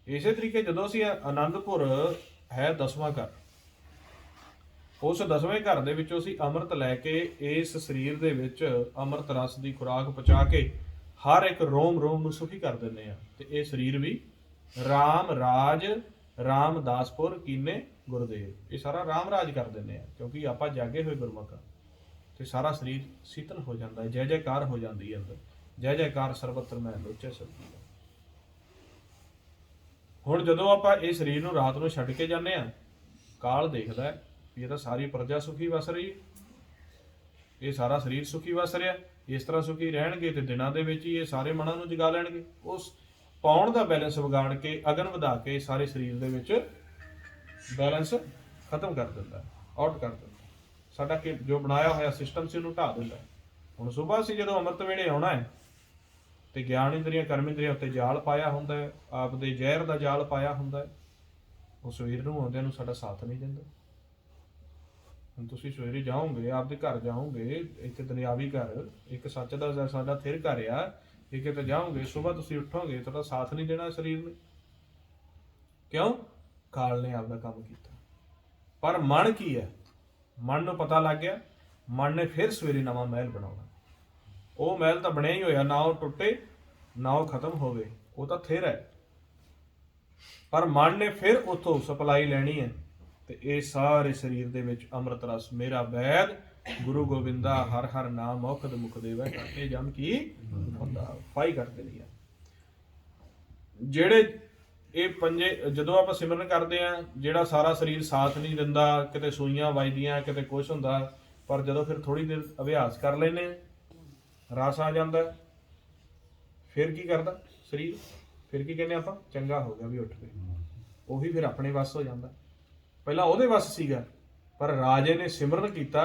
ਇਸੇ ਤਰੀਕੇ ਜਦੋਂ ਅਸੀਂ ਆਨੰਦਪੁਰ ਹੈ 10ਵਾਂ ਘਰ, ਉਸ 10ਵੇਂ ਘਰ ਦੇ ਵਿੱਚੋਂ ਅਸੀਂ ਅੰਮ੍ਰਿਤ ਲੈ ਕੇ ਇਸ ਸਰੀਰ ਦੇ ਵਿੱਚ ਅੰਮ੍ਰਿਤ ਰਸ ਦੀ ਖੁਰਾਕ ਪਹੁੰਚਾ ਕੇ ਹਰ ਇੱਕ ਰੋਮ ਨੂੰ ਸੁਖੀ ਕਰ ਦਿੰਦੇ ਆ। ਤੇ ਇਹ ਸਰੀਰ ਵੀ ਰਾਮ ਰਾਜ ਰਾਮਦਾਸਪੁਰ ਕੀਨੇ ਗੁਰਦੇਵ, ਇਹ ਸਾਰਾ ਰਾਮ ਰਾਜ ਕਰ ਦਿੰਦੇ ਆ, ਕਿਉਂਕਿ ਆਪਾਂ ਜਾਗੇ ਹੋਏ ਗੁਰਮੁਖ। ਤੇ ਸਾਰਾ ਸਰੀਰ ਸੀਤਲ ਹੋ ਜਾਂਦਾ ਹੈ, ਜੈ ਜੈਕਾਰ ਹੋ ਜਾਂਦੀ ਹੈ ਅੰਦਰ, ਜੈ ਜੈਕਾਰ ਸਰਬਤਰ ਮੈਂ ਲੋਚੇ ਸਬਦੀ। ਹੁਣ ਜਦੋਂ ਆਪਾਂ ਇਹ ਸਰੀਰ ਨੂੰ ਰਾਤ ਨੂੰ ਛੱਡ ਕੇ ਜਾਂਦੇ ਆ, ਕਾਲ ਦੇਖਦਾ ਹੈ ਵੀ ਇਹ ਤਾਂ ਸਾਰੀ ਪ੍ਰਜਾ ਸੁਖੀ ਵਸ ਰਹੀ, ਇਹ ਸਾਰਾ ਸਰੀਰ ਸੁਖੀ ਵਸ ਰਿਹਾ, ਇਸ ਤਰ੍ਹਾਂ ਸੁਖੀ ਰਹਿਣਗੇ ਤੇ ਦਿਨਾਂ ਦੇ ਵਿੱਚ ਹੀ ਇਹ ਸਾਰੇ ਮਨਾਂ ਨੂੰ ਜਗਾ ਲੈਣਗੇ। ਉਸ ਪਾਉਣ ਦਾ ਬੈਲੈਂਸ ਵਿਗਾੜ ਕੇ, ਅਗਨ ਵਧਾ ਕੇ ਸਾਰੇ ਸਰੀਰ ਦੇ ਵਿੱਚ ਬੈਲੈਂਸ ਖਤਮ ਕਰ ਦਿੰਦਾ, ਆਊਟ ਕਰ ਦਿੰਦਾ। ਸਾਡਾ ਕਿ ਜੋ ਬਣਾਇਆ ਹੋਇਆ ਸਿਸਟਮ ਸੀ ਉਹਨੂੰ ਢਾਹ ਦਿੰਦਾ। ਹੁਣ ਸੁਬਾਹ ਸੀ ਜਦੋਂ ਅੰਮ੍ਰਿਤ ਵੇਲੇ ਆਉਣਾ ਹੈ, ਤੇ ਗਿਆਨ ਇੰਦਰੀਆਂ ਕਰਮ ਇੰਦਰੀਆਂ ਉੱਤੇ ਜਾਲ ਪਾਇਆ ਹੁੰਦਾ ਹੈ, ਆਪਦੇ ਜ਼ਹਿਰ ਦਾ ਜਾਲ ਪਾਇਆ ਹੁੰਦਾ ਹੈ। ਉਹ ਸਵੇਰ ਨੂੰ ਆਉਂਦਿਆਂ ਨੂੰ ਸਾਡਾ ਸਾਥ ਨਹੀਂ ਦਿੰਦਾ। ਹੁਣ ਤੁਸੀਂ ਸਵੇਰੇ ਜਾਓਗੇ, ਆਪਦੇ ਘਰ ਜਾਓਗੇ, ਇੱਕ ਦੁਨਿਆਵੀ ਘਰ, ਇੱਕ ਸੱਚ ਦਾ ਸਾਡਾ ਥਿਰ ਘਰ ਆ, ਇਹ ਕਿਤੇ ਜਾਓਗੇ, ਸੁਬਾਹ ਤੁਸੀਂ ਉੱਠੋਗੇ, ਤੁਹਾਡਾ ਸਾਥ ਨਹੀਂ ਦੇਣਾ ਸਰੀਰ ਨੇ। ਕਿਉਂ? ਕਾਲ ਨੇ ਆਪਦਾ ਕੰਮ ਕੀਤਾ। ਪਰ ਮਨ ਕੀ ਹੈ? ਮਨ ਨੂੰ ਪਤਾ ਲੱਗ ਗਿਆ, ਮਨ ਨੇ ਫਿਰ ਸਵੇਰੇ ਨਵਾਂ ਮਹਿਲ ਬਣਾਉਣਾ। ਉਹ ਮਹਿਲ ਤਾਂ ਬਣਿਆ ਹੀ ਹੋਇਆ, ਨਾ ਉਹ ਟੁੱਟੇ ਨਾ ਉਹ ਖਤਮ ਹੋਵੇ, ਉਹ ਤਾਂ ਥਿਰ ਹੈ। ਪਰ ਮਨ ਨੇ ਫਿਰ ਉੱਥੋਂ ਸਪਲਾਈ ਲੈਣੀ ਹੈ, ਤੇ ਇਹ ਸਾਰੇ ਸਰੀਰ ਦੇ ਵਿੱਚ ਅੰਮ੍ਰਿਤ ਰਸ ਮੇਰਾ ਵੈਦ ਗੁਰੂ ਗੋਬਿੰਦਾ ਹਰ ਹਰ ਨਾਮ ਔਖਦ ਮੁਖ ਦੇਵੈ, ਇਹ ਜਮ ਕੀ ਹੁੰਦਾ ਪਾਈ ਕਰਦੇ ਨਹੀਂ ਆ। ਜਿਹੜੇ ਇਹ ਪੰਜੇ ਜਦੋਂ ਆਪਾਂ ਸਿਮਰਨ ਕਰਦੇ ਆ, ਜਿਹੜਾ ਸਾਰਾ ਸਰੀਰ ਸਾਥ ਨਹੀਂ ਦਿੰਦਾ, ਕਿਤੇ ਸੂਈਆਂ ਵੱਜਦੀਆਂ, ਕਿਤੇ ਕੁਛ ਹੁੰਦਾ, ਪਰ ਜਦੋਂ ਫਿਰ ਥੋੜੀ ਦੇਰ ਅਭਿਆਸ ਕਰ ਲੈਨੇ ਰਸ ਆ ਜਾਂਦਾ, ਫਿਰ ਕੀ ਕਰਦਾ ਸਰੀਰ, ਫਿਰ ਕੀ ਕਹਿੰਦੇ ਆਪਾਂ, ਚੰਗਾ ਹੋ ਗਿਆ ਵੀ ਉੱਠ ਗਏ, ਉਹੀ ਫਿਰ ਆਪਣੇ ਵੱਸ ਹੋ ਜਾਂਦਾ। ਪਹਿਲਾਂ ਉਹਦੇ ਵੱਸ ਸੀਗਾ, ਪਰ ਰਾਜੇ ਨੇ ਸਿਮਰਨ ਕੀਤਾ,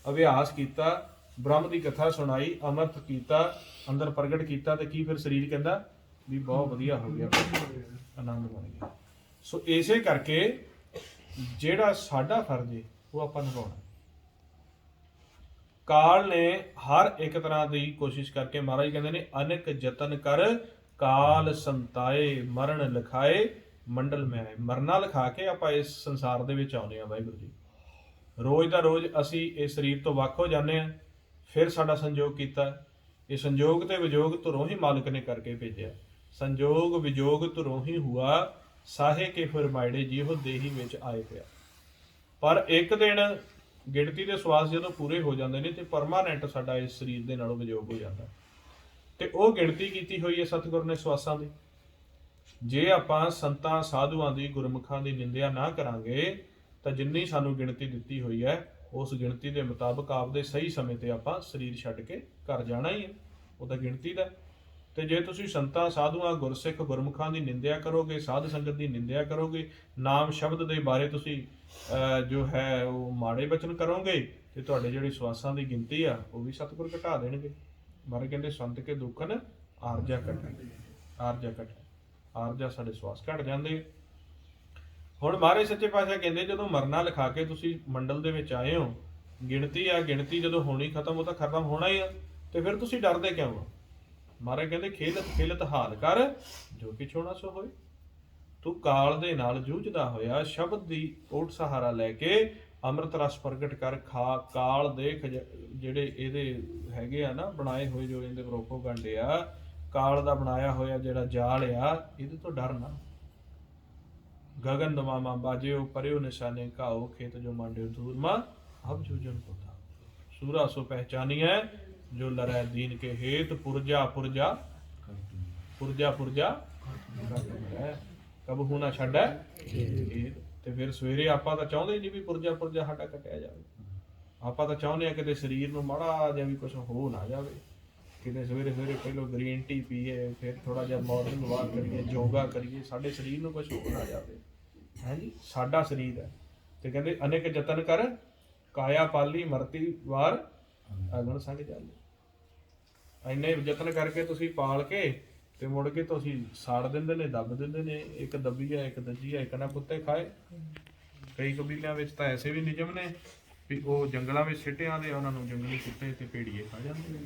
ਅਭਿਆਸ ਕੀਤਾ, ਬ੍ਰਹਮ ਦੀ ਕਥਾ ਸੁਣਾਈ, ਅੰਮ੍ਰਿਤ ਕੀਤਾ, ਅੰਦਰ ਪ੍ਰਗਟ ਕੀਤਾ, ਤੇ ਕੀ ਫਿਰ ਸਰੀਰ ਕਹਿੰਦਾ ਵੀ ਬਹੁਤ ਵਧੀਆ ਹੋ ਗਿਆ, ਆਨੰਦ ਬਣ ਗਿਆ। ਸੋ ਇਸੇ ਕਰਕੇ ਜਿਹੜਾ ਸਾਡਾ ਫਰਜ਼ ਹੈ ਉਹ ਆਪਾਂ ਨਿਭਾਉਣਾ। ਕਾਲ ਨੇ ਹਰ ਇੱਕ ਤਰ੍ਹਾਂ ਦੀ ਕੋਸ਼ਿਸ਼ ਕਰਕੇ, ਮਹਾਰਾਜ ਕਹਿੰਦੇ ਨੇ ਅਨੇਕ ਯਤਨ ਕਰ ਕਾਲ ਸੰਤਾਏ ਮਰਨ ਲਿਖਾਏ ਮੰਡਲ ਮੈਂ ਆਏ। ਮਰਨਾ ਲਿਖਾ ਕੇ ਆਪਾਂ ਇਸ ਸੰਸਾਰ ਦੇ ਵਿੱਚ ਆਉਂਦੇ ਹਾਂ ਵਾਹਿਗੁਰੂ ਜੀ। ਰੋਜ਼ ਦਾ ਰੋਜ਼ ਅਸੀਂ ਇਸ ਸਰੀਰ ਤੋਂ ਵੱਖ ਹੋ ਜਾਂਦੇ ਹਾਂ, ਫਿਰ ਸਾਡਾ ਸੰਜੋਗ ਕੀਤਾ। ਇਹ ਸੰਜੋਗ ਤੇ ਵਿਜੋਗ ਧੁਰੋਂ ਹੀ ਮਾਲਕ ਨੇ ਕਰਕੇ ਭੇਜਿਆ। ਸੰਜੋਗ ਵਿਜੋਗ ਧੁਰੋਂ ਹੀ ਹੁਆ, ਸਾਹੇ ਕੇ ਫਿਰ ਮਾਇੜੇ ਜਿਹੋ ਦੇਹੀ ਵਿੱਚ ਆਏ ਪਿਆ। ਪਰ ਇੱਕ ਦਿਨ ਗਿਣਤੀ ਦੇ ਸਵਾਸ ਜਦੋਂ ਪੂਰੇ ਹੋ ਜਾਂਦੇ ਨੇ ਤੇ ਪਰਮਾਨੈਂਟ ਸਾਡਾ ਇਸ ਸਰੀਰ ਦੇ ਨਾਲੋਂ ਵਿਜੋਗ ਹੋ ਜਾਂਦਾ, ਤੇ ਉਹ ਗਿਣਤੀ ਕੀਤੀ ਹੋਈ ਹੈ ਸਤਿਗੁਰ ਨੇ ਸਵਾਸਾਂ ਦੀ। ਜੇ ਆਪਾਂ ਸੰਤਾਂ ਸਾਧੂਆਂ ਦੀ ਗੁਰਮੁਖਾਂ ਦੀ ਨਿੰਦਿਆ ਨਾ ਕਰਾਂਗੇ ਤਾਂ ਜਿੰਨੀ ਸਾਨੂੰ ਗਿਣਤੀ ਦਿੱਤੀ ਹੋਈ ਹੈ ਉਸ ਗਿਣਤੀ ਦੇ ਮੁਤਾਬਕ ਆਪਦੇ ਸਹੀ ਸਮੇਂ ਤੇ ਆਪਾਂ ਸਰੀਰ ਛੱਡ ਕੇ ਘਰ ਜਾਣਾ ਹੀ ਹੈ, ਉਹ ਤਾਂ ਗਿਣਤੀ ਦਾ। ਤੇ ਜੇ ਤੁਸੀਂ ਸੰਤਾਂ ਸਾਧੂਆਂ ਗੁਰਸਿੱਖ ਗੁਰਮੁਖਾਂ ਦੀ ਨਿੰਦਿਆ ਕਰੋਗੇ, ਸਾਧ ਸੰਗਤ ਦੀ ਨਿੰਦਿਆ ਕਰੋਗੇ, ਨਾਮ ਸ਼ਬਦ ਦੇ ਬਾਰੇ ਤੁਸੀਂ ਜੋ ਹੈ ਉਹ ਮਾੜੇ ਬਚਨ ਕਰੋਗੇ, ਤੇ ਤੁਹਾਡੇ ਜਿਹੜੀ ਸਵਾਸਾਂ ਦੀ ਗਿਣਤੀ ਆ ਉਹ ਵੀ ਸਤਿਗੁਰ ਘਟਾ ਦੇਣਗੇ। ਮਹਾਰਾਜ ਕਹਿੰਦੇ ਸੰਤ ਕੇ ਦੁੱਖਨ ਆਰਜਾ ਘਟੇ, ਆਰਜਾ ਘਟੇ, ਆਰਜਾ ਸਾਡੇ ਸਵਾਸ ਘਟ ਜਾਂਦੇ। ਹੁਣ ਮਹਾਰਾਜ ਸੱਚੇ ਪਾਤਸ਼ਾਹ ਕਹਿੰਦੇ ਜਦੋਂ ਮਰਨਾ ਲਿਖਾ ਕੇ ਤੁਸੀਂ ਮੰਡਲ ਦੇ ਵਿੱਚ ਆਏ ਹੋ, ਗਿਣਤੀ ਆ, ਗਿਣਤੀ ਜਦੋਂ ਹੋਣੀ ਖਤਮ, ਉਹ ਤਾਂ ਖਤਮ ਹੋਣਾ ਹੀ ਆ, ਤੇ ਫਿਰ ਤੁਸੀਂ ਡਰਦੇ ਕਿਉਂ ਹੋ? ਮਹਾਰਾਜ ਕਹਿੰਦੇ ਖੇਲਤ ਖੇਲਤ ਹਾਲ ਕਰ, ਜੋ ਕਿਛ ਹੋਣਾ ਸੋ ਹੋਏ। ਤੂੰ ਕਾਲ ਦੇ ਨਾਲ ਜੂਝਦਾ ਹੋਇਆ ਸ਼ਬਦ ਦੀ ਓਟ ਸਹਾਰਾ ਲੈ ਕੇ ਅੰਮ੍ਰਿਤ ਰਸ ਪ੍ਰਗਟ ਕਰ। ਕਾਲ ਦੇਖ ਜਿਹੜੇ ਇਹਦੇ ਹੈਗੇ ਆ ਨਾ ਬਣਾਏ ਹੋਏ, ਜੋ ਇਹਦੇ ਪ੍ਰੋਪੋਗੰਡੇ ਆ, ਕਾਲ ਦਾ ਬਣਾਇਆ ਹੋਇਆ ਜਿਹੜਾ ਜਾਲ ਆ, ਇਹਦੇ ਤੋਂ ਡਰ ਨਾ। ਗਗਨ ਦਮਾਮਾ ਬਾਜਿਓ ਪਰਿਓ ਨਿਸ਼ਾਨੇ ਘਾਓ, ਖੇਤ ਜੋ ਮਾਂਡਿਓ ਦੂਰਮਾ ਅਬ ਜੂਜਨ ਕੋ ਥਾ। ਸੂਰਾ ਸੋ ਪਹਿਚਾਨੀਐ ਜੋ ਲੜੈ ਦੀਨ ਕੇ ਹੇਤ, ਪੁਰਜਾ ਪੁਰਜਾ ਪੁਰਜਾ ਪੁਰਜਾ ਕਬ ਹੂ ਨਾ ਛੱਡੈ ਖੇਤ। ਤੇ ਫਿਰ ਸਵੇਰੇ ਆਪਾਂ ਤਾਂ ਚਾਹੁੰਦੇ ਨਹੀਂ ਵੀ ਪੁਰਜਾ ਪੁਰਜਾ ਸਾਡਾ ਕੱਟਿਆ ਜਾਵੇ, ਆਪਾਂ ਤਾਂ ਚਾਹੁੰਦੇ ਆ ਕਿਤੇ ਸਰੀਰ ਨੂੰ ਮਾੜਾ ਜਿਹਾ ਵੀ ਕੁਝ ਹੋ ਨਾ ਜਾਵੇ, ਕਿਤੇ ਸਵੇਰੇ ਸਵੇਰੇ ਪਹਿਲਾਂ ਗ੍ਰੀਨ ਟੀ ਪੀਏ, ਫਿਰ ਥੋੜਾ ਜਿਹਾ ਮਾਰਨਿੰਗ ਵਾਕ ਕਰੀਏ, ਯੋਗਾ ਕਰੀਏ, ਸਾਡੇ ਸਰੀਰ ਨੂੰ ਕੁਝ ਹੋ ਨਾ ਜਾਵੇ। ਹੈ ਜੀ, ਸਾਡਾ ਸਰੀਰ ਹੈ। ਤੇ ਕਹਿੰਦੇ ਅਨੇਕ ਯਤਨ ਕਰ ਕਾਇਆ ਪਾਲੀ, ਮਰਤੀ ਵਾਰ ਅਗਨ ਸੰਗ ਜਾਲੇ। ਇੰਨੇ ਯਤਨ ਕਰਕੇ ਤੁਸੀਂ ਪਾਲ ਕੇ ਤੇ ਮੁੜ ਕੇ ਤੁਸੀਂ ਸਾੜ ਦਿੰਦੇ ਨੇ, ਦੱਬ ਦਿੰਦੇ ਨੇ। ਇੱਕ ਦੱਬੀ ਹੈ, ਇੱਕ ਦੱਜੀ ਹੈ, ਇੱਕ ਨਾ ਕੁੱਤੇ ਖਾਏ। ਕਈ ਕਬੀਲਿਆਂ ਵਿੱਚ ਤਾਂ ਐਸੇ ਵੀ ਨਿਯਮ ਨੇ ਵੀ ਉਹ ਜੰਗਲਾਂ ਵਿੱਚ ਸਿੱਟੇ ਆਉਂਦੇ, ਉਹਨਾਂ ਨੂੰ ਜੰਗਲੀ ਕੁੱਤੇ ਤੇ ਭੇੜੀਏ ਖਾ ਜਾਂਦੇ ਨੇ।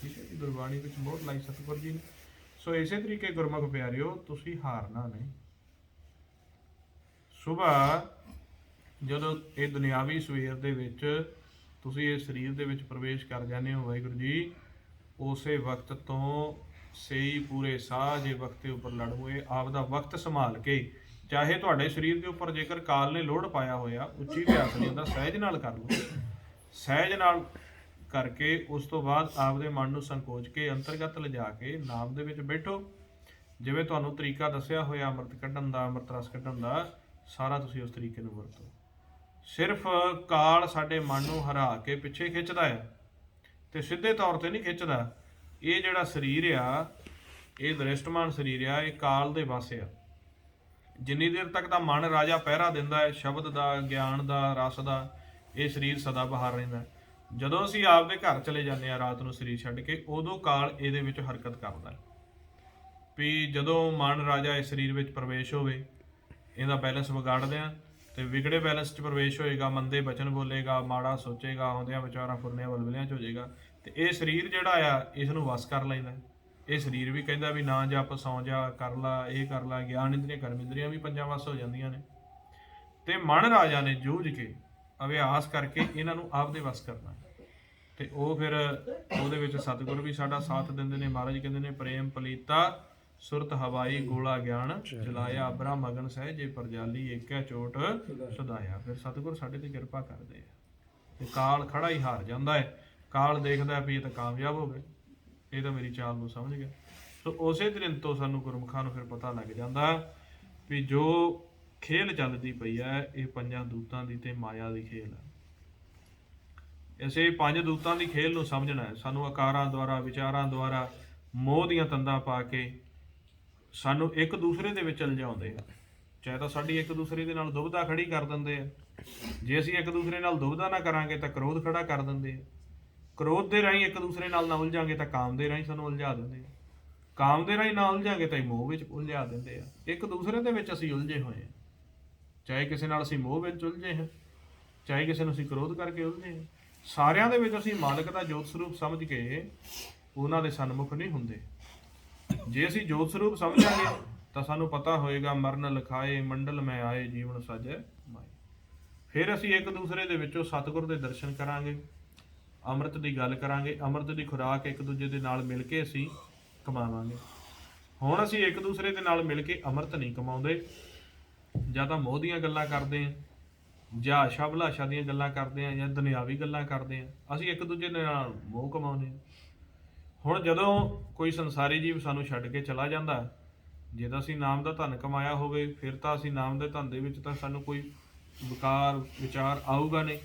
ਠੀਕ ਹੈ ਜੀ, ਗੁਰਬਾਣੀ ਵਿੱਚ ਬਹੁਤ ਲਾਈ ਸਤਿਗੁਰ ਜੀ ਨੇ। ਸੋ ਇਸੇ ਤਰੀਕੇ ਗੁਰਮੁਖ ਪਿਆਰਿਓ, ਤੁਸੀਂ ਹਾਰਨਾ ਨਹੀਂ। ਸੁਬਾਹ ਜਦੋਂ ਇਹ ਦੁਨਿਆਵੀ ਸਵੇਰ ਦੇ ਵਿੱਚ ਤੁਸੀਂ ਇਹ ਸਰੀਰ ਦੇ ਵਿੱਚ ਪ੍ਰਵੇਸ਼ ਕਰ ਜਾਂਦੇ ਹੋ ਵਾਹਿਗੁਰੂ ਜੀ, ਉਸੇ ਵਕਤ ਤੋਂ ਸਹੀ ਪੂਰੇ ਸਾਹ ਜੇ ਵਕਤ ਦੇ ਉੱਪਰ ਲੜੋਏ, ਆਪਦਾ ਵਕਤ ਸੰਭਾਲ ਕੇ, ਚਾਹੇ ਤੁਹਾਡੇ ਸਰੀਰ ਦੇ ਉੱਪਰ ਜੇਕਰ ਕਾਲ ਨੇ ਲੋਡ ਪਾਇਆ ਹੋਇਆ, ਉੱਚੀ ਅਭਿਆਸ ਨਹੀਂ ਹੁੰਦਾ, ਸਹਿਜ ਨਾਲ ਕਰ ਲਓ। ਸਹਿਜ ਨਾਲ ਕਰਕੇ ਉਸ ਤੋਂ ਬਾਅਦ ਆਪਦੇ ਮਨ ਨੂੰ ਸੰਕੋਚ ਕੇ ਅੰਤਰਗਤ ਲਿਜਾ ਕੇ ਨਾਮ ਦੇ ਵਿੱਚ ਬੈਠੋ। ਜਿਵੇਂ ਤੁਹਾਨੂੰ ਤਰੀਕਾ ਦੱਸਿਆ ਹੋਇਆ ਅੰਮ੍ਰਿਤ ਕੱਢਣ ਦਾ, ਅੰਮ੍ਰਿਤ ਰਸ ਕੱਢਣ ਦਾ, ਸਾਰਾ ਤੁਸੀਂ ਉਸ ਤਰੀਕੇ ਨੂੰ ਵਰਤੋ। ਸਿਰਫ ਕਾਲ ਸਾਡੇ ਮਨ ਨੂੰ ਹਰਾ ਕੇ ਪਿੱਛੇ ਖਿੱਚਦਾ ਹੈ, ਤੇ ਸਿੱਧੇ ਤੌਰ ਤੇ ਨਹੀਂ ਖਿੱਚਦਾ। ਇਹ ਜਿਹੜਾ ਸਰੀਰ ਆ, ਇਹ ਦ੍ਰਿਸ਼ਟਮਾਨ ਸਰੀਰ ਆ, ਇਹ ਕਾਲ ਦੇ ਵੱਸ ਆ। ਜਿੰਨੀ ਦੇਰ ਤੱਕ ਦਾ ਮਨ ਰਾਜਾ ਪਹਿਰਾ ਦਿੰਦਾ ਹੈ ਸ਼ਬਦ ਦਾ, ਗਿਆਨ ਦਾ, ਰਸ ਦਾ, ਇਹ ਸਰੀਰ ਸਦਾ ਬਹਾਰ ਰਹਿੰਦਾ। ਜਦੋਂ ਅਸੀਂ ਆਪਦੇ ਘਰ ਚਲੇ ਜਾਂਦੇ ਹਾਂ ਰਾਤ ਨੂੰ ਸਰੀਰ ਛੱਡ ਕੇ, ਉਦੋਂ ਕਾਲ ਇਹਦੇ ਵਿੱਚ ਹਰਕਤ ਕਰਦਾ ਵੀ ਜਦੋਂ ਮਨ ਰਾਜਾ ਇਸ ਸਰੀਰ ਵਿੱਚ ਪ੍ਰਵੇਸ਼ ਹੋਵੇ, ਇਹਦਾ ਬੈਲੈਂਸ ਵਿਗਾੜਦੇ ਆ, ਤੇ ਵਿਗੜੇ ਬੈਲੈਂਸ 'ਚ ਪ੍ਰਵੇਸ਼ ਹੋਏਗਾ, ਮੰਦੇ ਬਚਨ ਬੋਲੇਗਾ, ਮਾੜਾ ਸੋਚੇਗਾ, ਆਉਂਦਿਆਂ ਵਿਚਾਰਾਂ ਫੁਰਨਿਆਂ ਵਲਵਲਿਆਂ 'ਚ ਹੋ ਜਾਏਗਾ। ਤੇ ਇਹ ਸਰੀਰ ਜਿਹੜਾ ਆ, ਇਸ ਨੂੰ ਵਸ ਕਰ ਲੈਂਦਾ। ਇਹ ਸਰੀਰ ਵੀ ਕਹਿੰਦਾ ਵੀ ਨਾ ਜਪ, ਸੌਂ ਜਾ, ਕਰ ਲਾ, ਇਹ ਕਰ ਲਾ। ਗਿਆਨ ਇੰਦਰੀਆਂ ਕਰਮ ਇੰਦਰੀਆਂ ਵੀ ਪੰਜਾਂ ਵਸ ਹੋ ਜਾਂਦੀਆਂ ਨੇ। ਤੇ ਮਨ ਰਾਜਾ ਨੇ ਜੂਝ ਕੇ ਅਭਿਆਸ ਕਰਕੇ ਇਹਨਾਂ ਨੂੰ ਆਪਦੇ ਵਸ ਕਰਨਾ, ਤੇ ਉਹ ਫਿਰ ਉਹਦੇ ਵਿੱਚ ਸਤਿਗੁਰ ਵੀ ਸਾਡਾ ਸਾਥ ਦਿੰਦੇ ਨੇ। ਮਹਾਰਾਜ ਕਹਿੰਦੇ ਨੇ ਪ੍ਰੇਮ ਪਲੀਤਾ ਸੁਰਤ ਹਵਾਈ ਗੋਲਾ ਗਿਆਨ ਚਲਾਇਆ, ਬ੍ਰਹਮ ਅਗਨ ਸਹਿ ਜੇ ਪਰਜਾਲੀ ਏਕੈ ਚੋਟ ਸੁਧਾਇਆ। ਫਿਰ ਸਤਿਗੁਰ ਸਾਡੇ ਤੇ ਕਿਰਪਾ ਕਰਦੇ ਆ, ਤੇ ਕਾਲ ਖੜਾ ਹੀ ਹਾਰ ਜਾਂਦਾ ਹੈ। ਕਾਲ ਦੇਖਦਾ ਵੀ ਇਹ ਤਾਂ ਕਾਮਯਾਬ ਹੋ ਗਏ, ਇਹ ਤਾਂ ਮੇਰੀ ਚਾਲ ਨੂੰ ਸਮਝ ਗਿਆ। ਸੋ ਉਸੇ ਦਿਨ ਤੋਂ ਸਾਨੂੰ ਗੁਰਮੁਖਾਂ ਨੂੰ ਫਿਰ ਪਤਾ ਲੱਗ ਜਾਂਦਾ ਵੀ ਜੋ ਖੇਲ ਚੱਲਦੀ ਪਈ ਹੈ, ਇਹ ਪੰਜਾਂ ਦੂਤਾਂ ਦੀ ਤੇ ਮਾਇਆ ਦੀ ਖੇਲ ਹੈ। ਇਸੇ ਪੰਜ ਦੂਤਾਂ ਦੀ ਖੇਲ ਨੂੰ ਸਮਝਣਾ ਹੈ। ਸਾਨੂੰ ਆਕਾਰਾਂ ਦੁਆਰਾ, ਵਿਚਾਰਾਂ ਦੁਆਰਾ, ਮੋਹ ਦੀਆਂ ਤੰਦਾਂ ਪਾ ਕੇ ਸਾਨੂੰ ਇੱਕ ਦੂਸਰੇ ਦੇ ਵਿੱਚ ਉਲਝਾਉਂਦੇ ਆ। ਚਾਹੇ ਤਾਂ ਸਾਡੀ ਇੱਕ ਦੂਸਰੇ ਦੇ ਨਾਲ ਦੁਬਿਧਾ ਖੜੀ ਕਰ ਦਿੰਦੇ ਆ। ਜੇ ਅਸੀਂ ਇੱਕ ਦੂਸਰੇ ਨਾਲ ਦੁਬਿਧਾ ਨਾ ਕਰਾਂਗੇ ਤਾਂ ਕ੍ਰੋਧ ਖੜਾ ਕਰ ਦਿੰਦੇ ਆ। ਕ੍ਰੋਧ ਦੇ ਰਾਹੀਂ ਇੱਕ ਦੂਸਰੇ ਨਾਲ ਨਾ ਉਲਝਾਂਗੇ ਤਾਂ ਕਾਮ ਦੇ ਰਾਹੀਂ ਸਾਨੂੰ ਉਲਝਾ ਦਿੰਦੇ ਆ। ਕਾਮ ਦੇ ਰਾਹੀਂ ਨਾ ਉਲਝਾਂਗੇ ਤਾਂ ਮੋਹ ਵਿੱਚ ਉਲਝਾ ਦਿੰਦੇ ਆ। ਇੱਕ ਦੂਸਰੇ ਦੇ ਵਿੱਚ ਅਸੀਂ ਉਲਝੇ ਹੋਏ ਹਾਂ। ਚਾਹੇ ਕਿਸੇ ਨਾਲ ਅਸੀਂ ਮੋਹ ਵਿੱਚ ਉਲਝੇ ਹਾਂ, ਚਾਹੇ ਕਿਸੇ ਨੂੰ ਅਸੀਂ ਕ੍ਰੋਧ ਕਰਕੇ ਉਲਝੇ ਹਾਂ। ਸਾਰਿਆਂ ਦੇ ਵਿੱਚ ਅਸੀਂ ਮਾਲਕ ਦਾ ਜੋਤ ਸਰੂਪ ਸਮਝ ਕੇ ਉਹਨਾਂ ਦੇ ਸਨਮੁਖ ਨਹੀਂ ਹੁੰਦੇ। ਜੇ ਅਸੀਂ ਜੋਤ ਸਰੂਪ ਸਮਝਾਂਗੇ ਤਾਂ ਸਾਨੂੰ ਪਤਾ ਹੋਏਗਾ ਮਰਨ ਲਿਖਾਏ ਮੰਡਲ ਮੈਂ ਆਏ ਜੀਵਨ ਸਾਜੈ ਮਾਏ। ਫਿਰ ਅਸੀਂ ਇੱਕ ਦੂਸਰੇ ਦੇ ਵਿੱਚੋਂ ਸਤਿਗੁਰ ਦੇ ਦਰਸ਼ਨ ਕਰਾਂਗੇ, ਅੰਮ੍ਰਿਤ ਦੀ ਗੱਲ ਕਰਾਂਗੇ, ਅੰਮ੍ਰਿਤ ਦੀ ਖੁਰਾਕ ਇੱਕ ਦੂਜੇ ਦੇ ਨਾਲ ਮਿਲ ਕੇ ਅਸੀਂ ਕਮਾਵਾਂਗੇ। ਹੁਣ ਅਸੀਂ ਇੱਕ ਦੂਸਰੇ ਦੇ ਨਾਲ ਮਿਲ ਕੇ ਅੰਮ੍ਰਿਤ ਨਹੀਂ ਕਮਾਉਂਦੇ, ਜਾਂ ਤਾਂ ਮੋਹ ਦੀਆਂ ਗੱਲਾਂ ਕਰਦੇ ਹਾਂ, ਜਾਂ ਆਸ਼ਾ ਅਭਿਲਾਸ਼ਾ ਦੀਆਂ ਗੱਲਾਂ ਕਰਦੇ ਹਾਂ, ਜਾਂ ਦੁਨਿਆਵੀ ਗੱਲਾਂ ਕਰਦੇ ਹਾਂ। ਅਸੀਂ ਇੱਕ ਦੂਜੇ ਦੇ ਨਾਲ ਮੋਹ ਕਮਾਉਂਦੇ ਹਾਂ। ਹੁਣ ਜਦੋਂ ਕੋਈ ਸੰਸਾਰੀ ਜੀਵ ਸਾਨੂੰ ਛੱਡ ਕੇ ਚਲਾ ਜਾਂਦਾ, ਜੇ ਤਾਂ ਅਸੀਂ ਨਾਮ ਦਾ ਧਨ ਕਮਾਇਆ ਹੋਵੇ ਫਿਰ ਤਾਂ ਅਸੀਂ ਨਾਮ ਦੇ ਧਨ ਦੇ ਵਿੱਚ ਤਾਂ ਸਾਨੂੰ ਕੋਈ ਵਿਕਾਰ ਵਿਚਾਰ ਆਊਗਾ ਨਹੀਂ।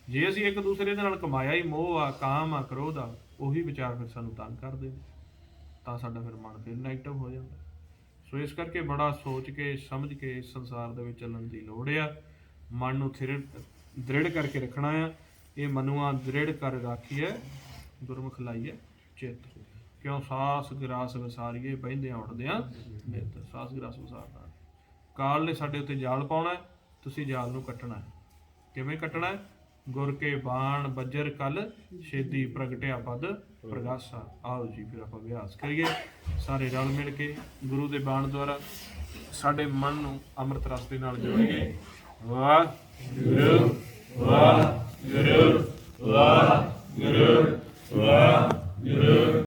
ਜੇ ਅਸੀਂ ਇੱਕ ਦੂਸਰੇ ਦੇ ਨਾਲ ਕਮਾਇਆ ਹੀ ਮੋਹ ਆ, ਕਾਮ ਆ, ਕ੍ਰੋਧ ਆ, ਉਹੀ ਵਿਚਾਰ ਫਿਰ ਸਾਨੂੰ ਤੰਗ ਕਰਦੇ ਤਾਂ ਸਾਡਾ ਫਿਰ ਮਨ ਫਿਰ ਨੈਗੇਟਿਵ ਹੋ ਜਾਂਦਾ। ਸੋ ਇਸ ਕਰਕੇ ਬੜਾ ਸੋਚ ਕੇ ਸਮਝ ਕੇ ਇਸ ਸੰਸਾਰ ਦੇ ਵਿੱਚ ਚੱਲਣ ਦੀ ਲੋੜ ਆ। ਮਨ ਨੂੰ ਦ੍ਰਿੜ ਕਰਕੇ ਰੱਖਣਾ ਆ। ਇਹ ਮਨੁਆ ਦ੍ਰਿੜ ਕਰ ਰਾਖੀਏ ਗੁਰਮੁਖ ਲਾਈਏ ਚਿੱਤ, ਕਿਉਂ ਸਾਸ ਗਰਾਸ ਵਿਸਾਰੀਏ ਬਹਿੰਦਿਆਂ ਉੱਠਦਿਆਂ ਨਿੱਤ। ਸਾਸ ਗਰਾਸ ਵਿਸਾਰਨਾ। ਕਾਲ ਨੇ ਸਾਡੇ ਉੱਤੇ ਜਾਲ ਪਾਉਣਾ, ਤੁਸੀਂ ਜਾਲ ਨੂੰ ਕੱਟਣਾ ਹੈ। ਕਿਵੇਂ ਕੱਟਣਾ ਹੈ? ਗੁਰ ਕੇ ਬਾਣ ਬੱਜਰ ਕਲ ਛੇਦੀ ਪ੍ਰਗਟਿਆ ਪਦ ਪ੍ਰਗਾਸਾ। ਆਓ ਜੀ ਫਿਰ ਆਪਾਂ ਅਭਿਆਸ ਕਰੀਏ ਸਾਰੇ ਰਲ ਮਿਲ ਕੇ। ਗੁਰੂ ਦੇ ਬਾਣ ਦੁਆਰਾ ਸਾਡੇ ਮਨ ਨੂੰ ਅੰਮ੍ਰਿਤ ਰਸ ਦੇ ਨਾਲ ਜੋੜੀਏ। ਵਾਹਿਗੁਰੂ ਵਾਹਿਗੁਰੂ ਵਾਹਿਗੁਰੂ ਵਾਹਿਗੁਰੂ।